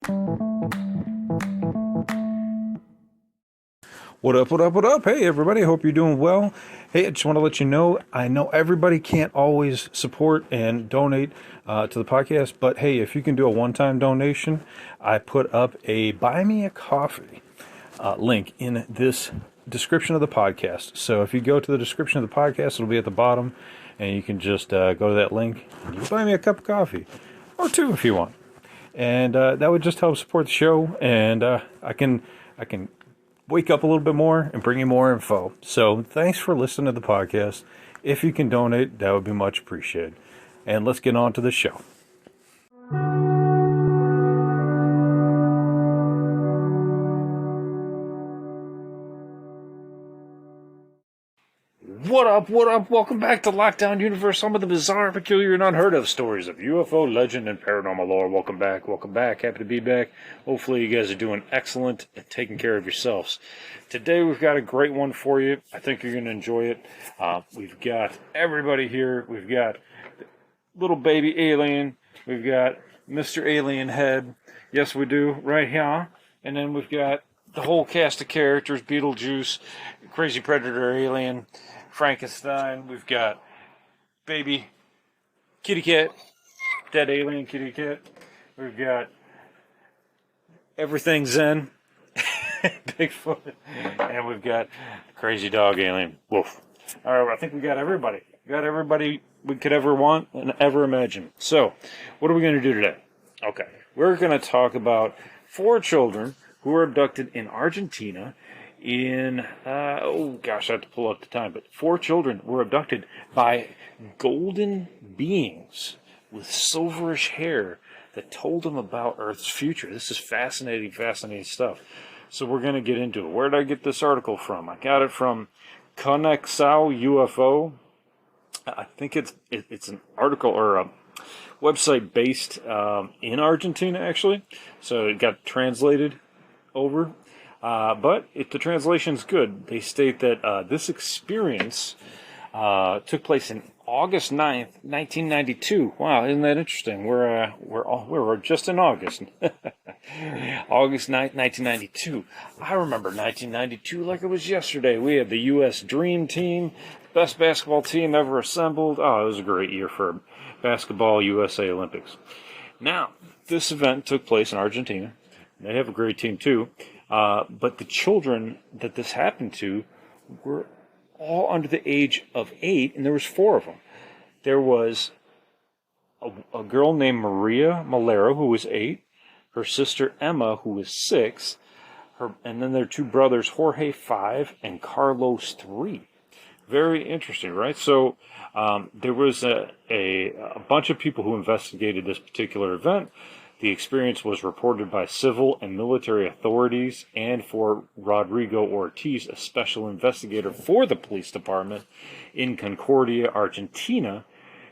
What up, what up, what up? Hey, everybody, hope you're doing well. Hey, I just want to let you know, I know everybody can't always support and donate to the podcast, but hey, if you can do a one-time donation, I put up a Buy Me a Coffee link in this description of the podcast. So if you go to the description of the podcast, it'll be at the bottom, and you can just go to that link, and you can buy me a cup of coffee, or two if you want. And that would just help support the show, and I can wake up a little bit more and bring you more info. So thanks for listening to the podcast. If you can donate, that would be much appreciated. And let's get on to the show. What up, what up? Welcome back to Lockdown Universe, some of the bizarre, peculiar, and unheard of stories of UFO, legend, and paranormal lore. Welcome back, welcome back. Happy to be back. Hopefully you guys are doing excellent and taking care of yourselves. Today we've got a great one for you. I think you're going to enjoy it. We've got everybody here. We've got little baby alien. We've got Mr. Alien Head. Yes, we do, right here. And then we've got the whole cast of characters, Beetlejuice, Crazy Predator Alien, Frankenstein. We've got baby kitty cat, dead alien kitty cat. We've got everything Zen, Bigfoot, and we've got crazy dog alien. Woof. All right, I think we got everybody. We got everybody we could ever want and ever imagine. So, what are we going to do today? Okay, we're going to talk about 4 children who were abducted in Argentina in, I have to pull up the time, but 4 children were abducted by golden beings with silverish hair that told them about Earth's future. This is fascinating, fascinating stuff. So we're going to get into it. Where did I get this article from? I got it from Conexao UFO. I think it's an article or a website based in Argentina, actually. So it got translated over. But the translation's good. They state that this experience took place in August 9th, 1992. Wow, isn't that interesting? We're just in August. August 9th, 1992. I remember 1992 like it was yesterday. We had the U.S. Dream Team, best basketball team ever assembled. Oh, it was a great year for basketball USA Olympics. Now, this event took place in Argentina. They have a great team too. But the children that this happened to were all under the age of 8, and there was 4 of them. There was a girl named Maria Malero, who was 8, her sister Emma, who was 6, and then their 2 brothers, Jorge, 5, and Carlos, 3. Very interesting, right? So there was a bunch of people who investigated this particular event. The experience was reported by civil and military authorities and for Rodrigo Ortiz, a special investigator for the police department in Concordia, Argentina.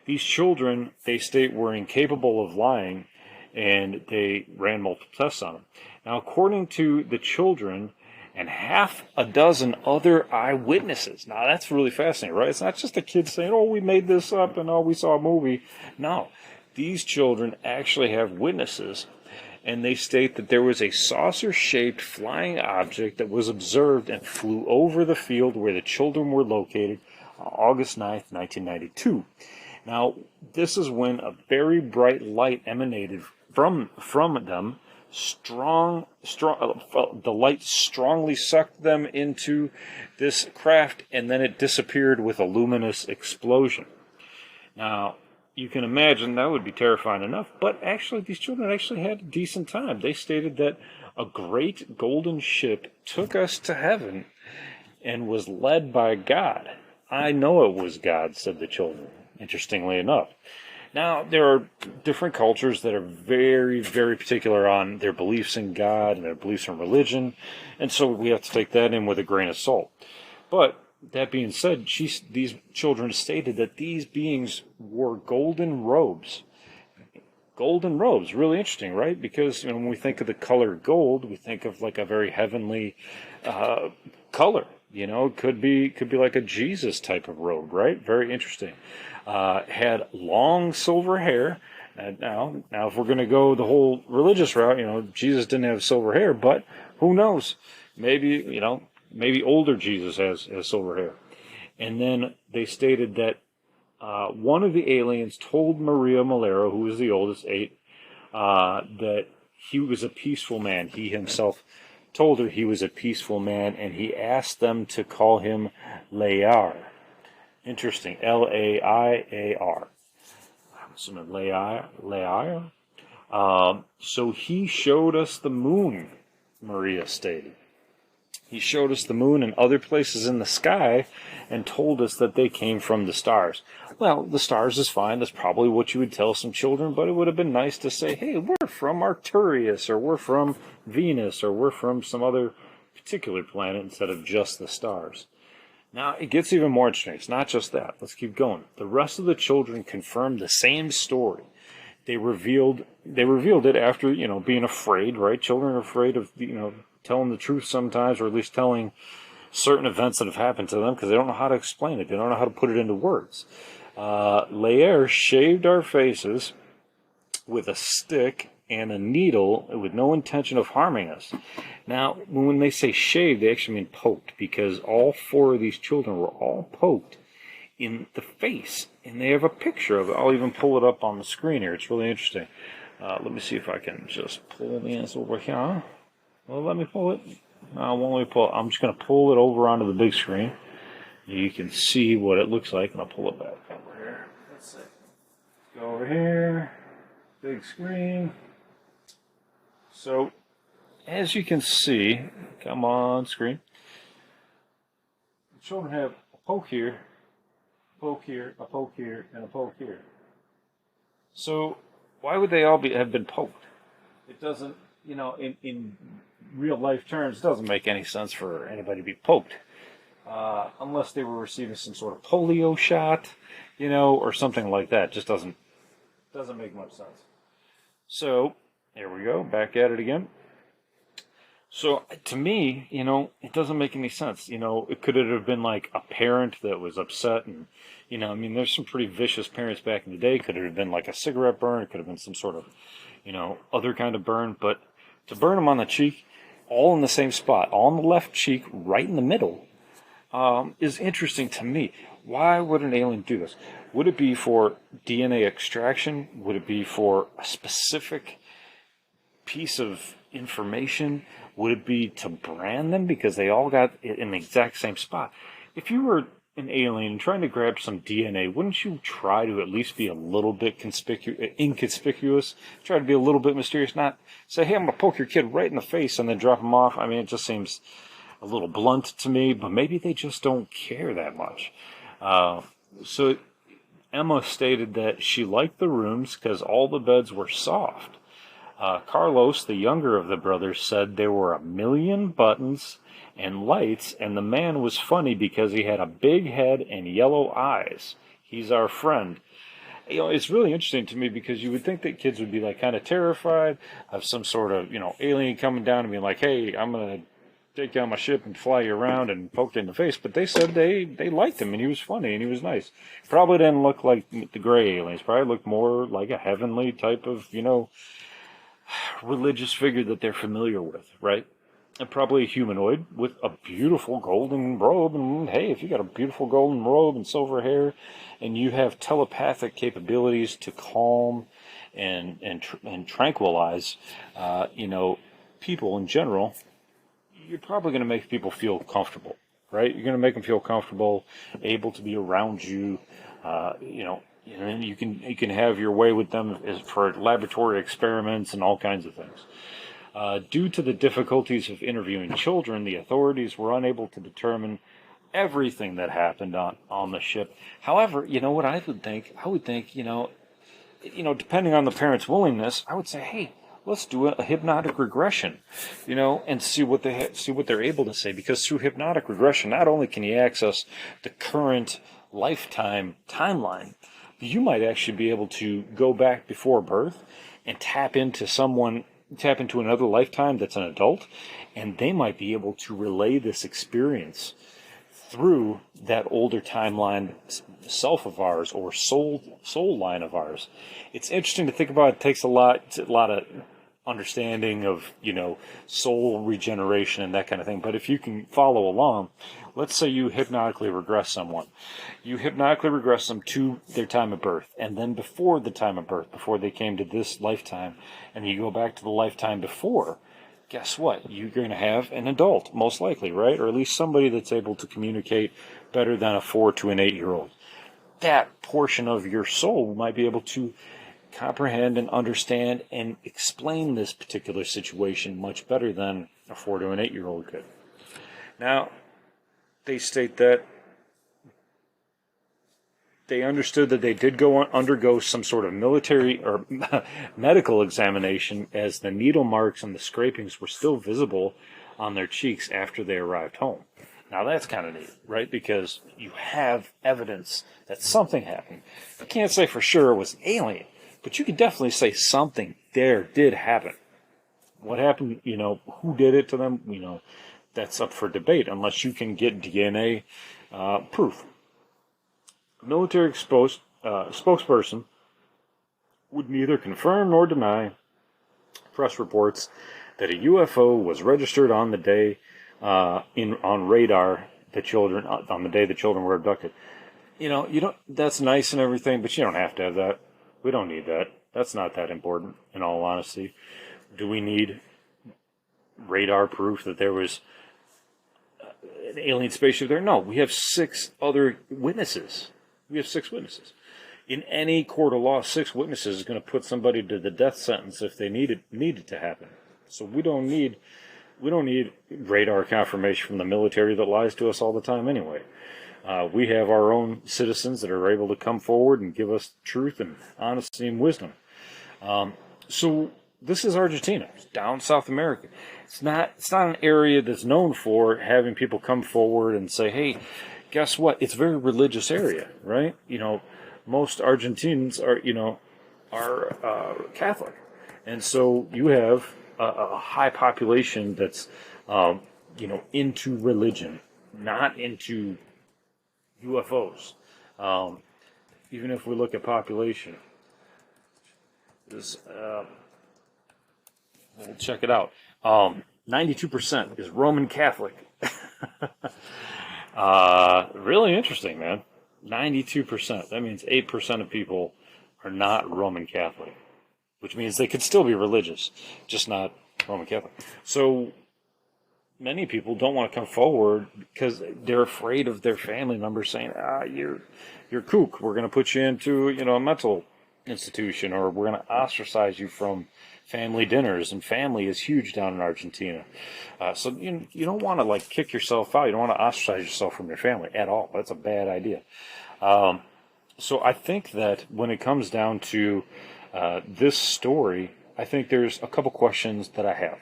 These children, they state, were incapable of lying, and they ran multiple tests on them. Now, according to the children and half a dozen other eyewitnesses, now that's really fascinating, right? It's not just a kid saying, oh, we made this up and oh, we saw a movie. No. These children actually have witnesses, and they state that there was a saucer-shaped flying object that was observed and flew over the field where the children were located on August 9th, 1992. Now, this is when a very bright light emanated from them. The light strongly sucked them into this craft, and then it disappeared with a luminous explosion. Now, you can imagine that would be terrifying enough, but actually these children actually had a decent time. They stated that a great golden ship took us to heaven and was led by God. I know it was God, said the children, interestingly enough. Now, there are different cultures that are very, very particular on their beliefs in God and their beliefs in religion, and so we have to take that in with a grain of salt. But that being said, these children stated that these beings wore golden robes. Golden robes, really interesting, right? Because when we think of the color gold, we think of like a very heavenly color. You know, it could be like a Jesus type of robe, right? Very interesting. Had long silver hair, Now, if we're going to go the whole religious route, Jesus didn't have silver hair, but who knows? Maybe older Jesus has silver hair. And then they stated that one of the aliens told Maria Malero, who was the oldest, 8, that he was a peaceful man. He himself told her he was a peaceful man, and he asked them to call him Layar. Interesting. Laiar. I'm assuming Layar. So he showed us the moon, Maria stated. He showed us the moon and other places in the sky and told us that they came from the stars. Well, the stars is fine. That's probably what you would tell some children, but it would have been nice to say, hey, we're from Arcturus, or we're from Venus, or we're from some other particular planet instead of just the stars. Now, it gets even more interesting. It's not just that. Let's keep going. The rest of the children confirmed the same story. They revealed it after, being afraid, right? Children are afraid of, telling the truth sometimes, or at least telling certain events that have happened to them because they don't know how to explain it. They don't know how to put it into words. Laer shaved our faces with a stick and a needle with no intention of harming us. Now, when they say shaved, they actually mean poked, because all 4 of these children were all poked in the face, and they have a picture of it. I'll even pull it up on the screen here. It's really interesting. Let me see if I can just pull this over here. Well, let me pull it. Won't let me pull it. I'm just going to pull it over onto the big screen. You can see what it looks like, and I'll pull it back over here. Let's see. Go over here. Big screen. So, as you can see, come on screen. The children have a poke here, a poke here, a poke here, and a poke here. So, why would they all have been poked? It doesn't, in real life terms, it doesn't make any sense for anybody to be poked. Unless they were receiving some sort of polio shot, or something like that. Just doesn't make much sense. So, here we go, back at it again. So, to me, it doesn't make any sense. Could it have been like a parent that was upset and, there's some pretty vicious parents back in the day. Could it have been like a cigarette burn? It could have been some sort of, other kind of burn. But to burn them on the cheek, all in the same spot, all on the left cheek, right in the middle, is interesting to me. Why would an alien do this? Would it be for DNA extraction? Would it be for a specific piece of information? Would it be to brand them because they all got it in the exact same spot? If you were an alien trying to grab some DNA, wouldn't you try to at least be a little bit inconspicuous? Try to be a little bit mysterious, not say, hey, I'm going to poke your kid right in the face and then drop him off. I mean, it just seems a little blunt to me, but maybe they just don't care that much. So Emma stated that she liked the rooms because all the beds were soft. Carlos, the younger of the brothers, said there were 1 million buttons and lights, and the man was funny because he had a big head and yellow eyes. He's our friend. It's really interesting to me because you would think that kids would be like kind of terrified of some sort of, alien coming down and being like, hey, I'm going to take down my ship and fly you around and poke you in the face. But they said they liked him and he was funny and he was nice. Probably didn't look like the gray aliens. Probably looked more like a heavenly type of, religious figure that they're familiar with, right? And probably a humanoid with a beautiful golden robe. And hey, if you got a beautiful golden robe and silver hair, and you have telepathic capabilities to calm and tranquilize, people in general, you're probably going to make people feel comfortable, right? You're going to make them feel comfortable, able to be around you, and you can have your way with them for laboratory experiments and all kinds of things. Due to the difficulties of interviewing children, the authorities were unable to determine everything that happened on the ship. However, what I would think? I would think, depending on the parents' willingness, I would say, hey, let's do a hypnotic regression, and see what they're able to say. Because through hypnotic regression, not only can you access the current lifetime timeline, but you might actually be able to go back before birth and tap into another lifetime that's an adult, and they might be able to relay this experience through that older timeline self of ours, or soul line of ours. It's interesting to think about. It takes a lot of understanding of, soul regeneration and that kind of thing. But if you can follow along, let's say you hypnotically regress someone. You hypnotically regress them to their time of birth, and then before the time of birth, before they came to this lifetime, and you go back to the lifetime before. Guess what? You're going to have an adult, most likely, right? Or at least somebody that's able to communicate better than a 4 to an 8-year-old. That portion of your soul might be able to comprehend and understand and explain this particular situation much better than a 4 to an 8-year-old could. Now, they state that they understood that they did undergo some sort of military or medical examination, as the needle marks and the scrapings were still visible on their cheeks after they arrived home. Now that's kind of neat, right? Because you have evidence that something happened. You can't say for sure it was alien, but you can definitely say something there did happen. What happened, who did it to them, that's up for debate unless you can get DNA proof. Military spokesperson would neither confirm nor deny press reports that a UFO was registered on the day on radar on the day the children were abducted. You don't. That's nice and everything, but you don't have to have that. We don't need that. That's not that important, in all honesty. Do we need radar proof that there was an alien spaceship there? No. We have 6 other witnesses. We have 6 witnesses. In any court of law, 6 witnesses is going to put somebody to the death sentence if they needed to happen. So we don't need radar confirmation from the military that lies to us all the time anyway. We have our own citizens that are able to come forward and give us truth and honesty and wisdom. So this is Argentina. It's down South America. It's not an area that's known for having people come forward and say, hey, guess what? It's a very religious area, right? Most Argentinians are Catholic. And so you have a high population that's, into religion, not into UFOs. Even if we look at population, we'll check it out. 92% is Roman Catholic. Really interesting, man. 92%. That means 8% of people are not Roman Catholic, which means they could still be religious, just not Roman Catholic. So many people don't want to come forward because they're afraid of their family members saying, you're kook. We're going to put you into, a mental institution, or we're going to ostracize you from family dinners, and family is huge down in Argentina. So you don't want to kick yourself out. You don't want to ostracize yourself from your family at all. That's a bad idea. So I think that when it comes down to this story, I think there's a couple questions that I have.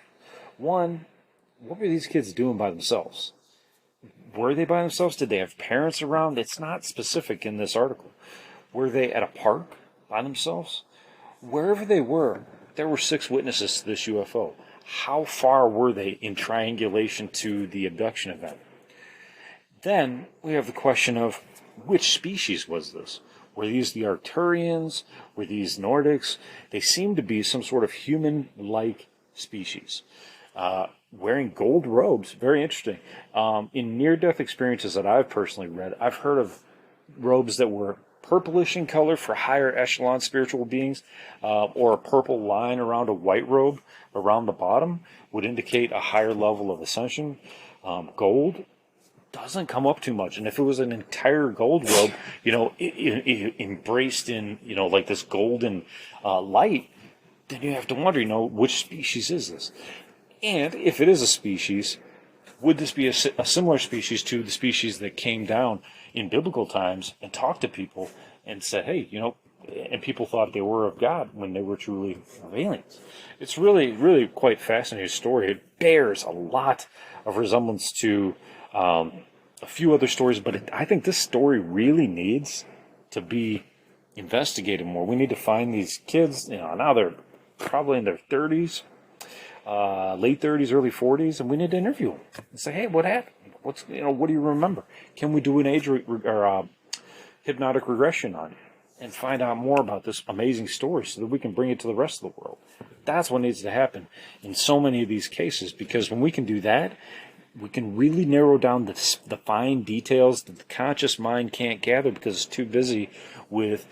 One, what were these kids doing by themselves? Were they by themselves? Did they have parents around? It's not specific in this article. Were they at a park by themselves? Wherever they were, there were 6 witnesses to this UFO. How far were they in triangulation to the abduction event? Then we have the question of which species was this? Were these the Arcturians? Were these Nordics? They seem to be some sort of human-like species. Wearing gold robes, very interesting. In near-death experiences that I've personally read, I've heard of robes that were purplish in color for higher echelon spiritual beings, or a purple line around a white robe around the bottom would indicate a higher level of ascension. Gold doesn't come up too much, and if it was an entire gold robe, embraced in like this golden light, then you have to wonder, which species is this? And if it is a species, would this be a similar species to the species that came down in biblical times and talked to people and said, hey, and people thought they were of God when they were truly of aliens? It's really, really quite fascinating story. It bears a lot of resemblance to a few other stories, but I think this story really needs to be investigated more. We need to find these kids, now they're probably in their 30s. late 30s, early 40s, and we need to interview them and say, hey, what happened? What do you remember? Can we do an hypnotic regression on you and find out more about this amazing story so that we can bring it to the rest of the world? That's what needs to happen in so many of these cases, because when we can do that, we can really narrow down the fine details that the conscious mind can't gather because it's too busy with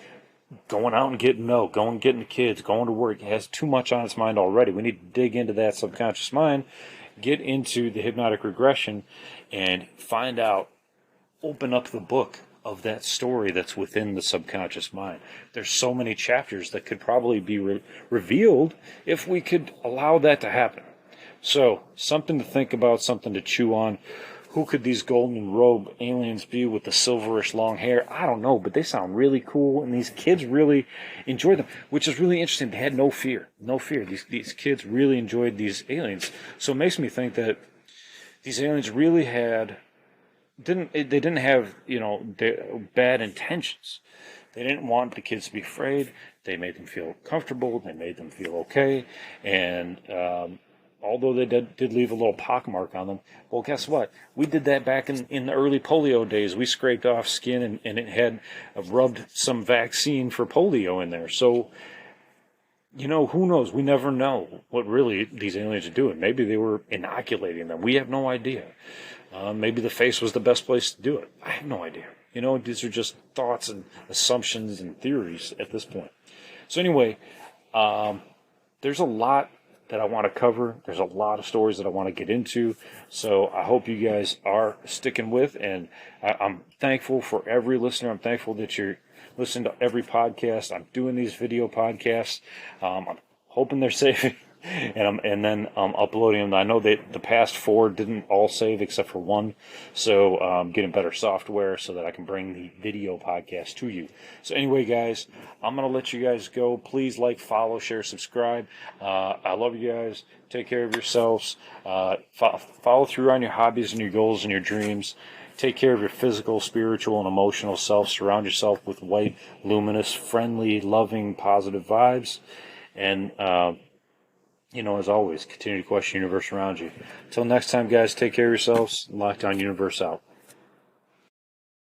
going out and getting the kids, going to work. It has too much on its mind already. We need to dig into that subconscious mind, get into the hypnotic regression, and find out, open up the book of that story that's within the subconscious mind. There's so many chapters that could probably be revealed if we could allow that to happen. So, something to think about, something to chew on. Who could these golden robe aliens be with the silverish long hair? I don't know, but they sound really cool, and these kids really enjoy them, which is really interesting. They had no fear. These kids really enjoyed these aliens. So it makes me think that these aliens really didn't have bad intentions. They didn't want the kids to be afraid. They made them feel comfortable. They made them feel okay, and although they did leave a little pockmark on them, well, guess what? We did that back in the early polio days. We scraped off skin and it had rubbed some vaccine for polio in there. So, who knows? We never know what really these aliens are doing. Maybe they were inoculating them. We have no idea. Maybe the face was the best place to do it. I have no idea. These are just thoughts and assumptions and theories at this point. So anyway, there's a lot that I want to cover. There's a lot of stories that I want to get into. So I hope you guys are sticking with, and I'm thankful for every listener. I'm thankful that you're listening to every podcast. I'm doing these video podcasts. I'm hoping they're safe. And then uploading them. I know that the past 4 didn't all save except for one, so I'm getting better software so that I can bring the video podcast to you. So anyway, guys, I'm going to let you guys go. Please like, follow, share, subscribe. I love you guys. Take care of yourselves. Follow through on your hobbies and your goals and your dreams. Take care of your physical, spiritual, and emotional self. Surround yourself with white, luminous, friendly, loving, positive vibes. And as always, continue to question the universe around you. Until next time, guys, take care of yourselves. Lockdown Universe out.